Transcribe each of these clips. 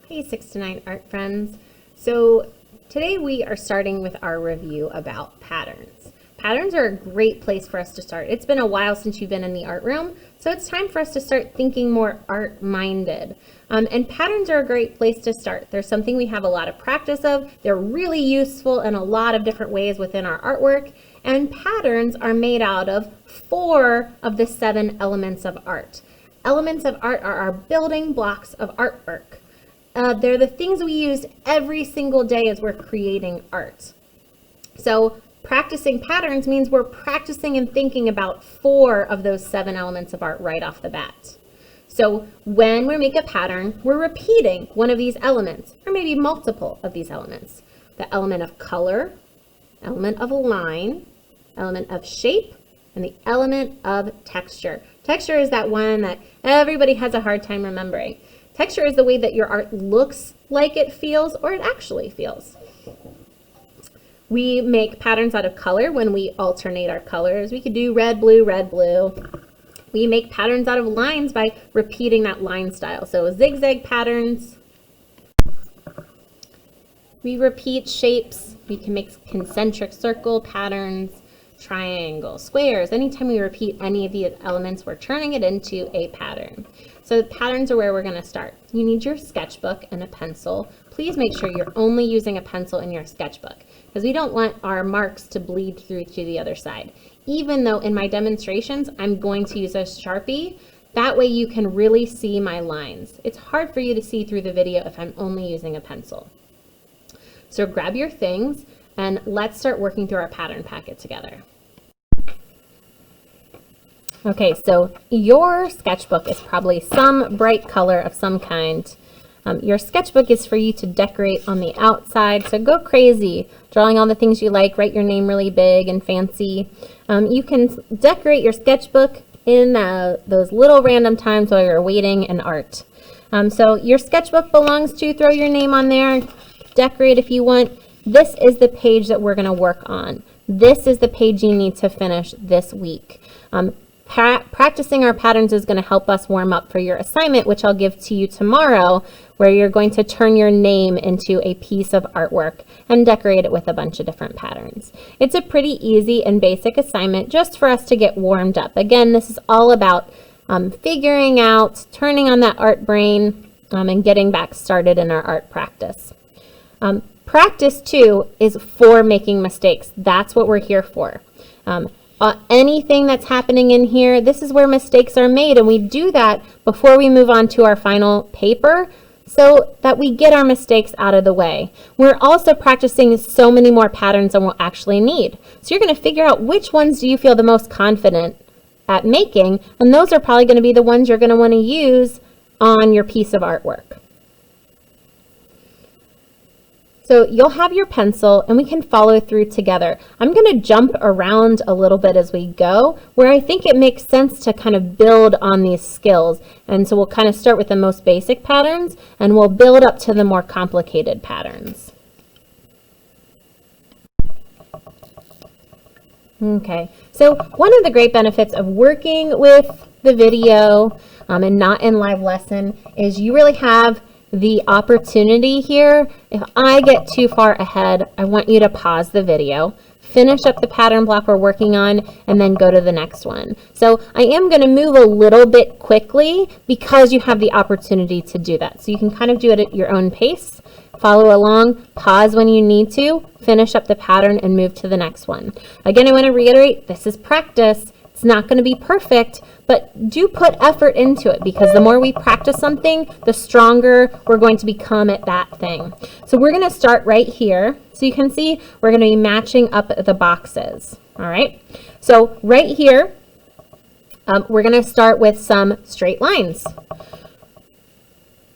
Hey 6 to 9 art friends. So today we are starting with our review about patterns. Patterns are a great place for us to start. It's been a while since you've been in the art room, so it's time for us to start thinking more art-minded. And patterns are a great place to start. They're something we have a lot of practice of. They're really useful in a lot of different ways within our artwork. And patterns are made out of 4 of the 7 elements of art. Elements of art are our building blocks of artwork. They're the things we use every single day as we're creating art. So practicing patterns means we're practicing and thinking about 4 of those 7 elements of art right off the bat. So when we make a pattern, we're repeating one of these elements, or maybe multiple of these elements. The element of color, element of line, element of shape, and the element of texture. Texture is that one that everybody has a hard time remembering. Texture is the way that your art looks like it feels or it actually feels. We make patterns out of color when we alternate our colors. We could do red, blue, red, blue. We make patterns out of lines by repeating that line style. So zigzag patterns. We repeat shapes. We can make concentric circle patterns, triangle, squares. Anytime we repeat any of the elements, we're turning it into a pattern. So the patterns are where we're going to start. You need your sketchbook and a pencil. Please make sure you're only using a pencil in your sketchbook because we don't want our marks to bleed through to the other side. Even though in my demonstrations, I'm going to use a Sharpie, that way you can really see my lines. It's hard for you to see through the video if I'm only using a pencil. So grab your things and let's start working through our pattern packet together. Okay, so your sketchbook is probably some bright color of some kind. Your sketchbook is for you to decorate on the outside, so go crazy, drawing all the things you like, write your name really big and fancy. You can decorate your sketchbook in those little random times while you're waiting in art. So your sketchbook belongs to, throw your name on there, decorate if you want. This is the page that we're going to work on. This is the page you need to finish this week. Practicing our patterns is going to help us warm up for your assignment, which I'll give to you tomorrow, where you're going to turn your name into a piece of artwork and decorate it with a bunch of different patterns. It's a pretty easy and basic assignment just for us to get warmed up. Again, this is all about figuring out, turning on that art brain, and getting back started in our art practice. Practice, too, is for making mistakes. That's what we're here for. Anything that's happening in here, this is where mistakes are made, and we do that before we move on to our final paper so that we get our mistakes out of the way. We're also practicing so many more patterns than we'll actually need. So you're going to figure out which ones do you feel the most confident at making, and those are probably going to be the ones you're going to want to use on your piece of artwork. So you'll have your pencil and we can follow through together. I'm going to jump around a little bit as we go, where I think it makes sense to kind of build on these skills. And so we'll kind of start with the most basic patterns and we'll build up to the more complicated patterns. Okay, so one of the great benefits of working with the video and not in live lesson is you really have the opportunity here. If I get too far ahead, I want you to pause the video, finish up the pattern block we're working on, and then go to the next one. So I am going to move a little bit quickly because you have the opportunity to do that. So you can kind of do it at your own pace, follow along, pause when you need to, finish up the pattern, and move to the next one. Again, I want to reiterate, this is practice. It's not going to be perfect, but do put effort into it because the more we practice something, the stronger we're going to become at that thing. So we're going to start right here. So you can see we're going to be matching up the boxes. All right. So right here, we're going to start with some straight lines.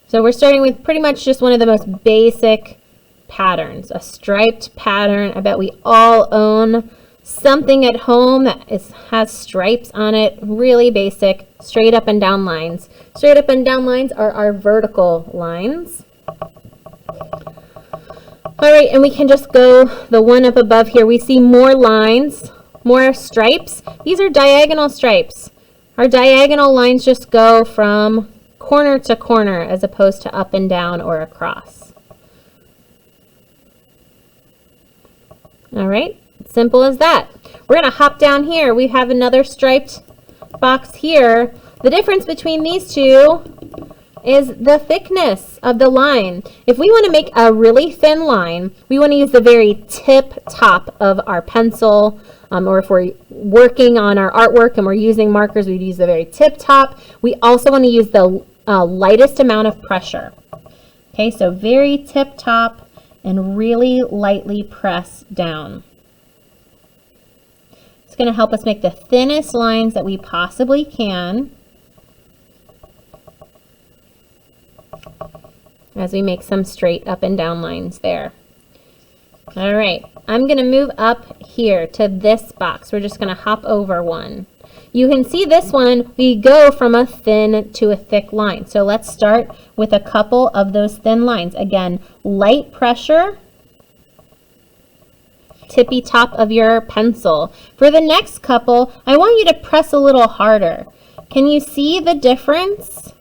So we're starting with pretty much just one of the most basic patterns, a striped pattern. I bet we all own something at home that has stripes on it, really basic, straight up and down lines. Straight up and down lines are our vertical lines. All right, and we can just go the one up above here. We see more lines, more stripes. These are diagonal stripes. Our diagonal lines just go from corner to corner as opposed to up and down or across. All right, simple as that. We're going to hop down here. We have another striped box here. The difference between these two is the thickness of the line. If we want to make a really thin line, we want to use the very tip top of our pencil, or if we're working on our artwork and we're using markers, we'd use the very tip top. We also want to use the lightest amount of pressure. Okay, so very tip top and really lightly press down. It's going to help us make the thinnest lines that we possibly can as we make some straight up and down lines there. All right, I'm going to move up here to this box. We're just going to hop over one. You can see this one, we go from a thin to a thick line. So let's start with a couple of those thin lines. Again, light pressure, tippy top of your pencil. For the next couple, I want you to press a little harder. Can you see the difference?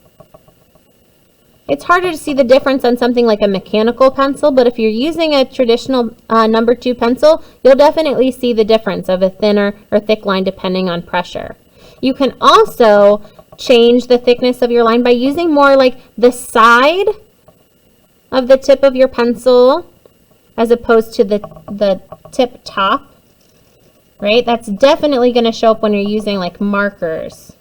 It's harder to see the difference on something like a mechanical pencil, but if you're using a traditional number 2 pencil, you'll definitely see the difference of a thinner or thick line depending on pressure. You can also change the thickness of your line by using more like the side of the tip of your pencil as opposed to the tip top, right? That's definitely going to show up when you're using like markers.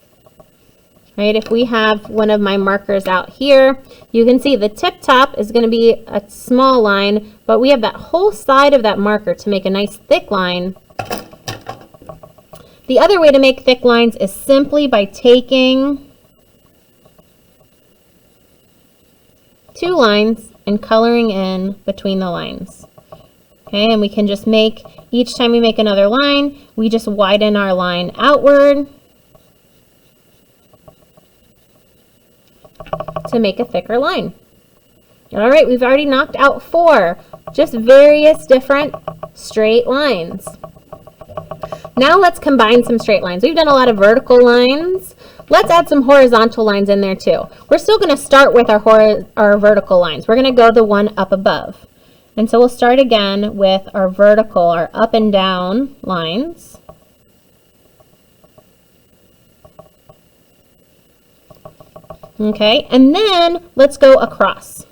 Right, if we have one of my markers out here, you can see the tip top is going to be a small line, but we have that whole side of that marker to make a nice thick line. The other way to make thick lines is simply by taking 2 lines and coloring in between the lines. Okay, and we can just make, each time we make another line, we just widen our line outward to make a thicker line. All right, we've already knocked out 4, just various different straight lines. Now let's combine some straight lines. We've done a lot of vertical lines. Let's add some horizontal lines in there too. We're still going to start with our vertical lines. We're going to go the one up above. And so we'll start again with our vertical, our up and down lines. Okay, and then let's go across.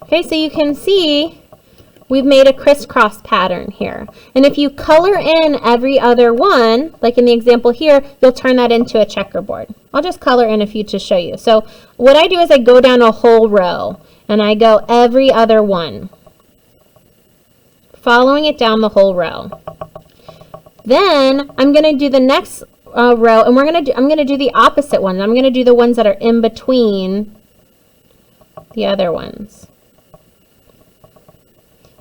Okay, so you can see we've made a crisscross pattern here. And if you color in every other one, like in the example here, you'll turn that into a checkerboard. I'll just color in a few to show you. So what I do is I go down a whole row and I go every other one, following it down the whole row. Then I'm going to do the next row, and I'm going to do the opposite one. I'm going to do the ones that are in between the other ones.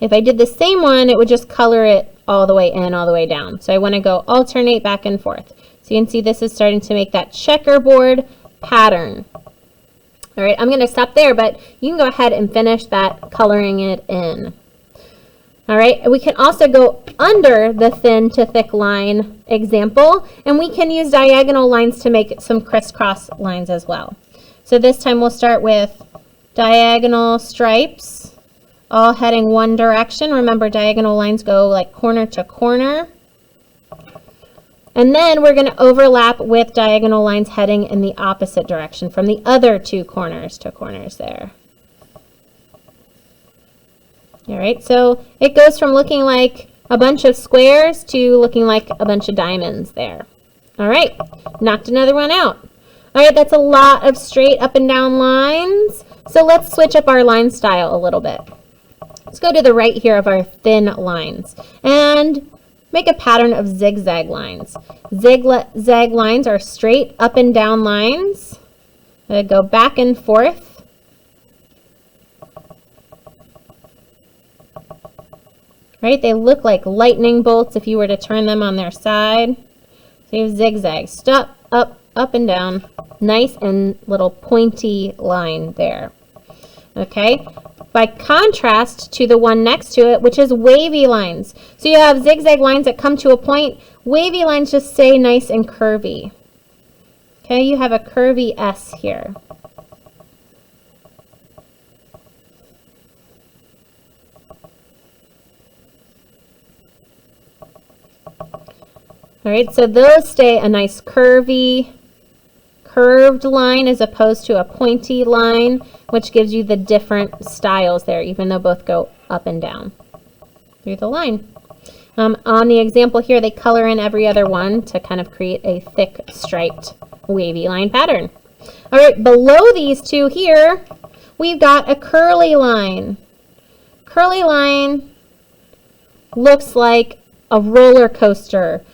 If I did the same one, it would just color it all the way in, all the way down. So I want to go alternate back and forth. So you can see this is starting to make that checkerboard pattern. All right, I'm going to stop there, but you can go ahead and finish that coloring it in. All right, we can also go under the thin to thick line example, and we can use diagonal lines to make some crisscross lines as well. So this time we'll start with diagonal stripes, all heading one direction. Remember, diagonal lines go like corner to corner. And then we're going to overlap with diagonal lines heading in the opposite direction from the other 2 corners to corners there. All right, so it goes from looking like a bunch of squares to looking like a bunch of diamonds there. All right, knocked another one out. All right, that's a lot of straight up and down lines. So let's switch up our line style a little bit. Let's go to the right here of our thin lines and make a pattern of zigzag lines. Zigzag lines are straight up and down lines. They go back and forth. Right, they look like lightning bolts if you were to turn them on their side. So you have zigzags, up, and down. Nice and little pointy line there. Okay, by contrast to the one next to it, which is wavy lines. So you have zigzag lines that come to a point Wavy lines just stay nice and curvy. Okay, you have a curvy S here. All right, so those stay a nice curved line as opposed to a pointy line, which gives you the different styles there, even though both go up and down through the line. On the example here, they color in every other one to kind of create a thick striped wavy line pattern. All right, below these two here, we've got a curly line. Curly line looks like a roller coaster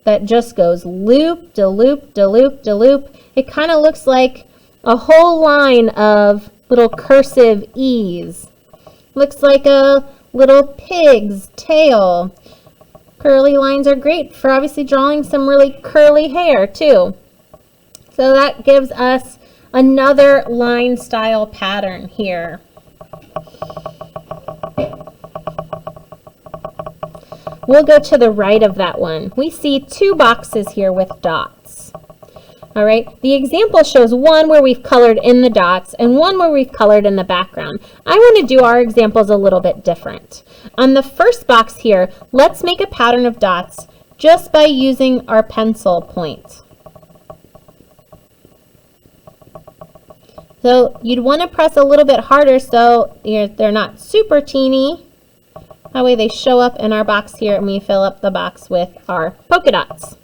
that just goes loop de loop de loop de loop. It kind of looks like a whole line of little cursive E's. Looks like a little pig's tail. Curly lines are great for obviously drawing some really curly hair too. So that gives us another line style pattern here. We'll go to the right of that one. We see two boxes here with dots. All right, the example shows one where we've colored in the dots and one where we've colored in the background. I want to do our examples a little bit different. On the first box here, let's make a pattern of dots just by using our pencil point. So you'd want to press a little bit harder so they're not super teeny. That way they show up in our box here and we fill up the box with our polka dots.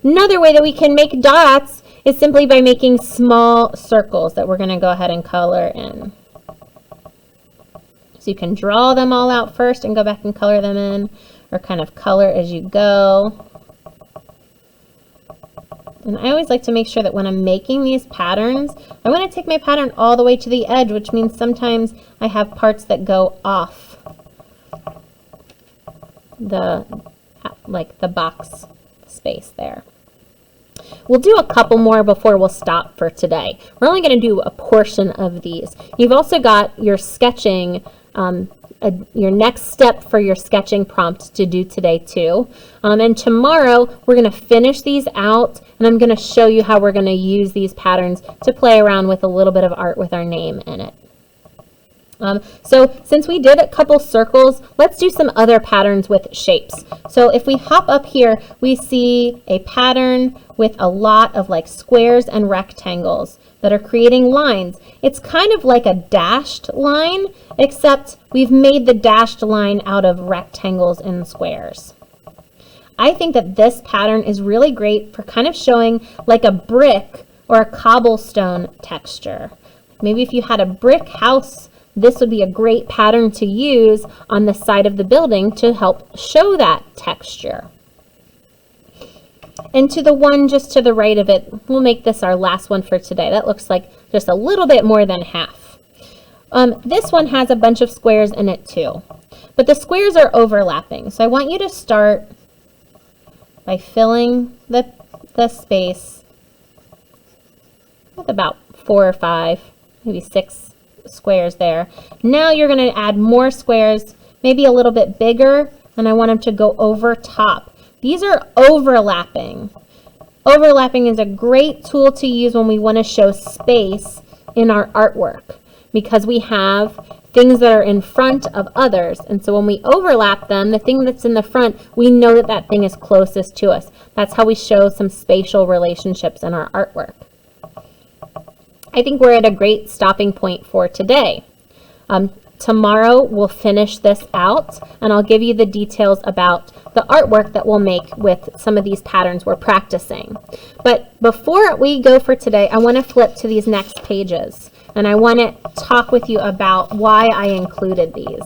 Another way that we can make dots is simply by making small circles that we're going to go ahead and color in. So you can draw them all out first and go back and color them in, or kind of color as you go. And I always like to make sure that when I'm making these patterns, I want to take my pattern all the way to the edge, which means sometimes I have parts that go off the box space there. We'll do a couple more before we'll stop for today. We're only going to do a portion of these. You've also got your sketching, your next step for your sketching prompt to do today too. And tomorrow we're going to finish these out and I'm going to show you how we're going to use these patterns to play around with a little bit of art with our name in it. So since we did a couple circles, let's do some other patterns with shapes. So if we hop up here, we see a pattern with a lot of like squares and rectangles that are creating lines. It's kind of like a dashed line, except we've made the dashed line out of rectangles and squares. I think that this pattern is really great for kind of showing like a brick or a cobblestone texture. Maybe if you had a brick house, this would be a great pattern to use on the side of the building to help show that texture. And to the one just to the right of it, we'll make this our last one for today. That looks like just a little bit more than half. This one has a bunch of squares in it too, but the squares are overlapping. So I want you to start by filling the space with about 4 or 5, maybe 6 squares there. Now you're going to add more squares, maybe a little bit bigger, and I want them to go over top. These are overlapping. Overlapping is a great tool to use when we want to show space in our artwork because we have things that are in front of others. And so when we overlap them, the thing that's in the front, we know that that thing is closest to us. That's how we show some spatial relationships in our artwork. I think we're at a great stopping point for today. Tomorrow we'll finish this out and I'll give you the details about the artwork that we'll make with some of these patterns we're practicing. But before we go for today, I want to flip to these next pages and I want to talk with you about why I included these.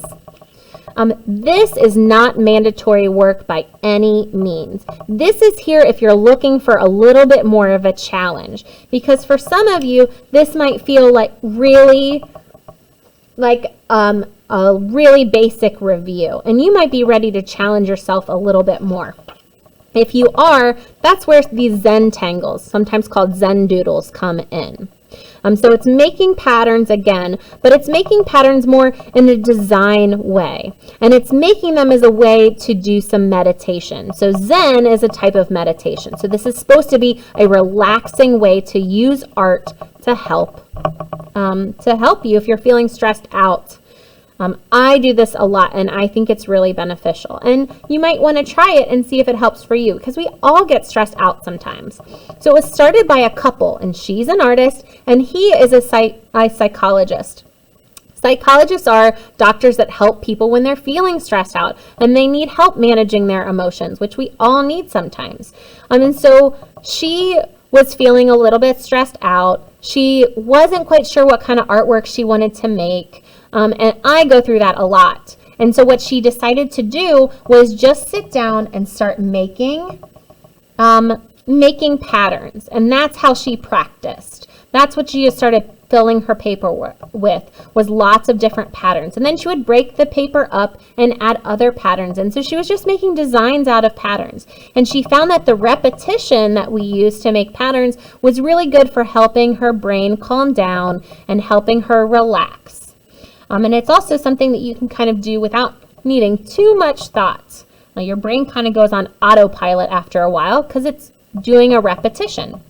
This is not mandatory work by any means. This is here if you're looking for a little bit more of a challenge, because for some of you, this might feel like really like a really basic review, and you might be ready to challenge yourself a little bit more. If you are, that's where these Zen tangles, sometimes called Zen doodles, come in. So it's making patterns again, but it's making patterns more in a design way. And it's making them as a way to do some meditation. So Zen is a type of meditation. So this is supposed to be a relaxing way to use art to help you if you're feeling stressed out. I do this a lot, and I think it's really beneficial. And you might want to try it and see if it helps for you, because we all get stressed out sometimes. So it was started by a couple, and she's an artist, and he is a psychologist. Psychologists are doctors that help people when they're feeling stressed out, and they need help managing their emotions, which we all need sometimes. And so she was feeling a little bit stressed out. She wasn't quite sure what kind of artwork she wanted to make. And I go through that a lot. And so what she decided to do was just sit down and start making patterns. And that's how she practiced. That's what she just started filling her paper with, was lots of different patterns. And then she would break the paper up and add other patterns. And so she was just making designs out of patterns. And she found that the repetition that we use to make patterns was really good for helping her brain calm down and helping her relax. And it's also something that you can kind of do without needing too much thought. Now, your brain kind of goes on autopilot after a while because it's doing a repetition.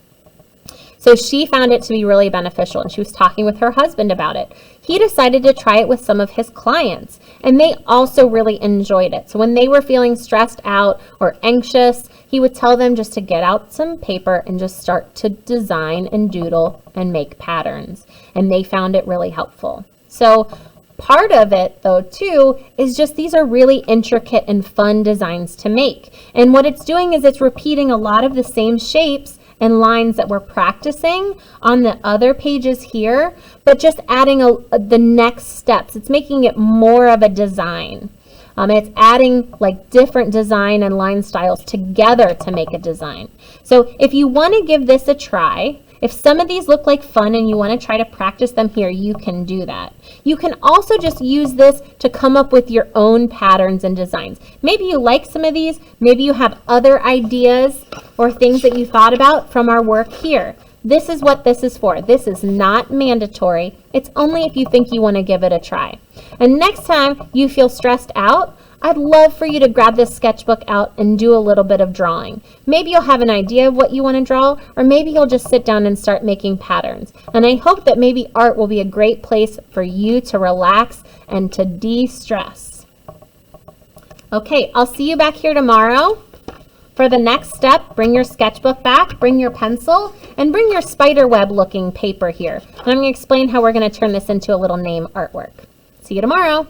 So she found it to be really beneficial, and she was talking with her husband about it. He decided to try it with some of his clients, and they also really enjoyed it. So when they were feeling stressed out or anxious, he would tell them just to get out some paper and just start to design and doodle and make patterns. And they found it really helpful. So part of it, though, too, is just these are really intricate and fun designs to make. And what it's doing is it's repeating a lot of the same shapes and lines that we're practicing on the other pages here, but just adding the next steps. It's making it more of a design. It's adding like different design and line styles together to make a design. So if you want to give this a try, if some of these look like fun and you want to try to practice them here, you can do that. You can also just use this to come up with your own patterns and designs. Maybe you like some of these, maybe you have other ideas or things that you thought about from our work here. This is what this is for. This is not mandatory. It's only if you think you want to give it a try. And next time you feel stressed out, I'd love for you to grab this sketchbook out and do a little bit of drawing. Maybe you'll have an idea of what you want to draw, or maybe you'll just sit down and start making patterns. And I hope that maybe art will be a great place for you to relax and to de-stress. Okay, I'll see you back here tomorrow. For the next step, bring your sketchbook back, bring your pencil, and bring your spider web looking paper here. And I'm going to explain how we're going to turn this into a little name artwork. See you tomorrow.